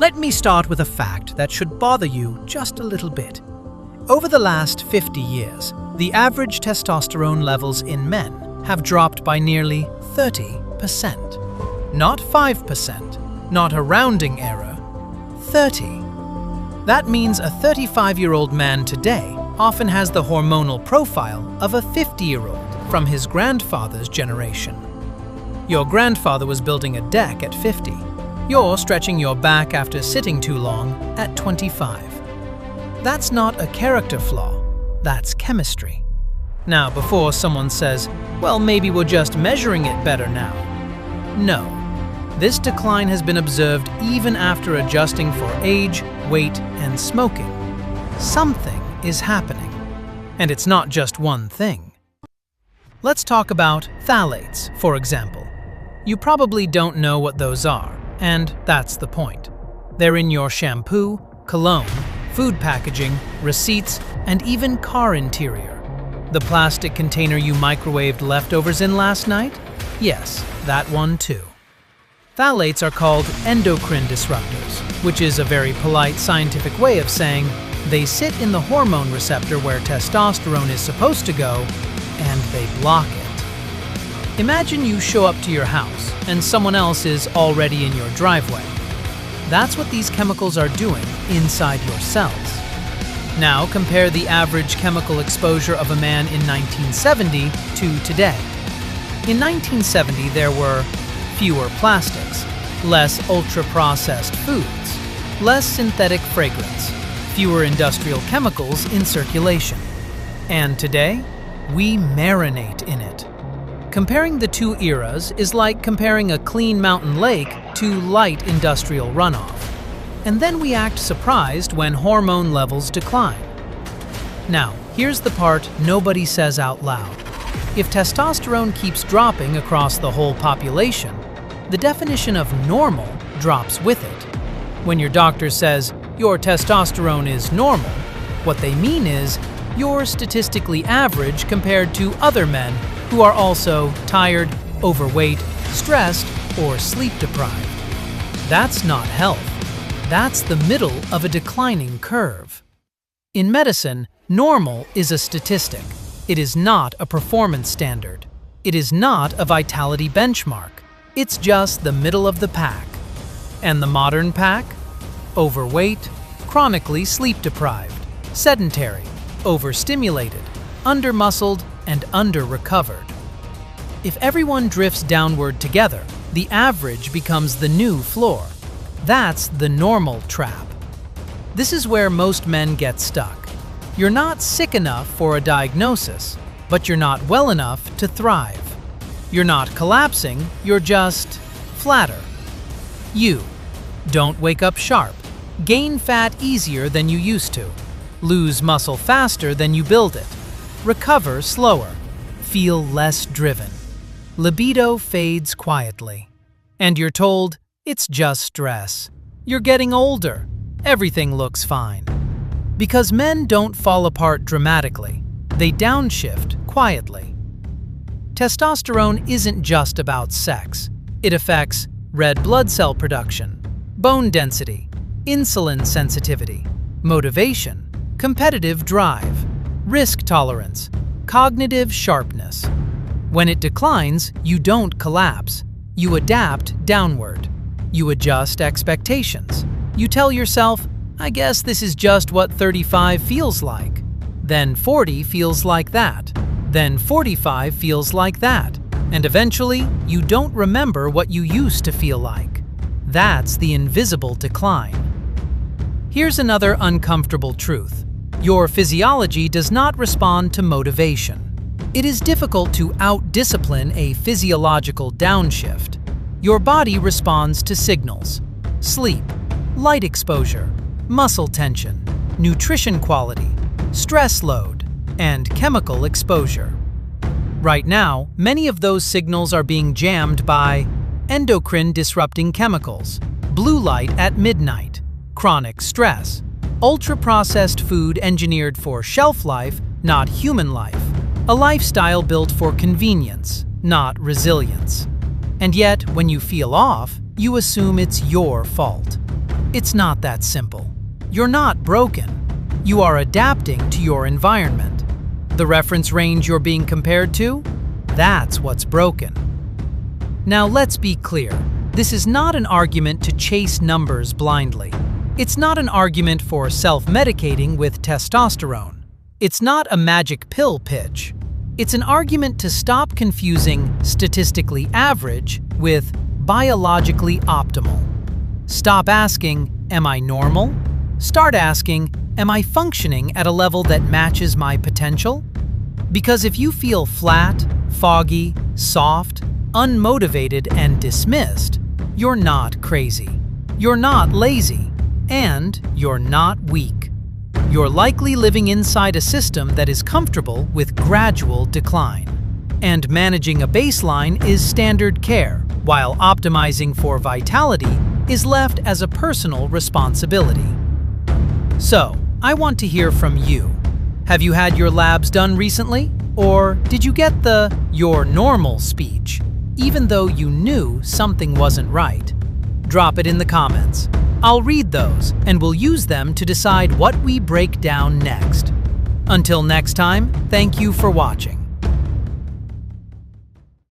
Let me start with a fact that should bother you just a little bit. Over the last 50 years, the average testosterone levels in men have dropped by nearly 30%. Not 5%, not a rounding error, 30. That means a 35-year-old man today often has the hormonal profile of a 50-year-old from his grandfather's generation. Your grandfather was building a deck at 50. You're stretching your back after sitting too long at 25. That's not a character flaw, that's chemistry. Now, before someone says, well, maybe we're just measuring it better now. No. This decline has been observed even after adjusting for age, weight, and smoking. Something is happening. And it's not just one thing. Let's talk about phthalates, for example. You probably don't know what those are, and that's the point. They're in your shampoo, cologne, food packaging, receipts, and even car interior. The plastic container you microwaved leftovers in last night? Yes, that one too. Phthalates are called endocrine disruptors, which is a very polite scientific way of saying they sit in the hormone receptor where testosterone is supposed to go, and they block it. Imagine you show up to your house and someone else is already in your driveway. That's what these chemicals are doing inside your cells. Now compare the average chemical exposure of a man in 1970 to today. In 1970, there were fewer plastics, less ultra-processed foods, less synthetic fragrance, fewer industrial chemicals in circulation. And today, we marinate in it. Comparing the two eras is like comparing a clean mountain lake to light industrial runoff. And then we act surprised when hormone levels decline. Now, here's the part nobody says out loud. If testosterone keeps dropping across the whole population, the definition of normal drops with it. When your doctor says your testosterone is normal, what they mean is you're statistically average compared to other men who are also tired, overweight, stressed, or sleep-deprived. That's not health. That's the middle of a declining curve. In medicine, normal is a statistic. It is not a performance standard. It is not a vitality benchmark. It's just the middle of the pack. And the modern pack? Overweight, chronically sleep-deprived, sedentary, overstimulated, under-muscled, and under-recovered. If everyone drifts downward together, the average becomes the new floor. That's the normal trap. This is where most men get stuck. You're not sick enough for a diagnosis, but you're not well enough to thrive. You're not collapsing, you're just flatter. You don't wake up sharp, gain fat easier than you used to, lose muscle faster than you build it, recover slower, feel less driven. Libido fades quietly. And you're told, it's just stress. You're getting older. Everything looks fine. Because men don't fall apart dramatically. They downshift quietly. Testosterone isn't just about sex. It affects red blood cell production, bone density, insulin sensitivity, motivation, competitive drive, risk tolerance, cognitive sharpness. When it declines, you don't collapse. You adapt downward. You adjust expectations. You tell yourself, I guess this is just what 35 feels like. Then 40 feels like that. Then 45 feels like that. And eventually, you don't remember what you used to feel like. That's the invisible decline. Here's another uncomfortable truth. Your physiology does not respond to motivation. It is difficult to out-discipline a physiological downshift. Your body responds to signals: sleep, light exposure, muscle tension, nutrition quality, stress load, and chemical exposure. Right now, many of those signals are being jammed by endocrine-disrupting chemicals, blue light at midnight, chronic stress, ultra-processed food engineered for shelf life, not human life, a lifestyle built for convenience, not resilience. And yet, when you feel off, you assume it's your fault. It's not that simple. You're not broken. You are adapting to your environment. The reference range you're being compared to? That's what's broken. Now let's be clear. This is not an argument to chase numbers blindly. It's not an argument for self-medicating with testosterone. It's not a magic pill pitch. It's an argument to stop confusing statistically average with biologically optimal. Stop asking, am I normal? Start asking, am I functioning at a level that matches my potential? Because if you feel flat, foggy, soft, unmotivated, and dismissed, you're not crazy. You're not lazy. And you're not weak. You're likely living inside a system that is comfortable with gradual decline. And managing a baseline is standard care, while optimizing for vitality is left as a personal responsibility. So, I want to hear from you. Have you had your labs done recently? Or did you get the "you're normal" speech, even though you knew something wasn't right? Drop it in the comments. I'll read those, and we'll use them to decide what we break down next. Until next time, thank you for watching.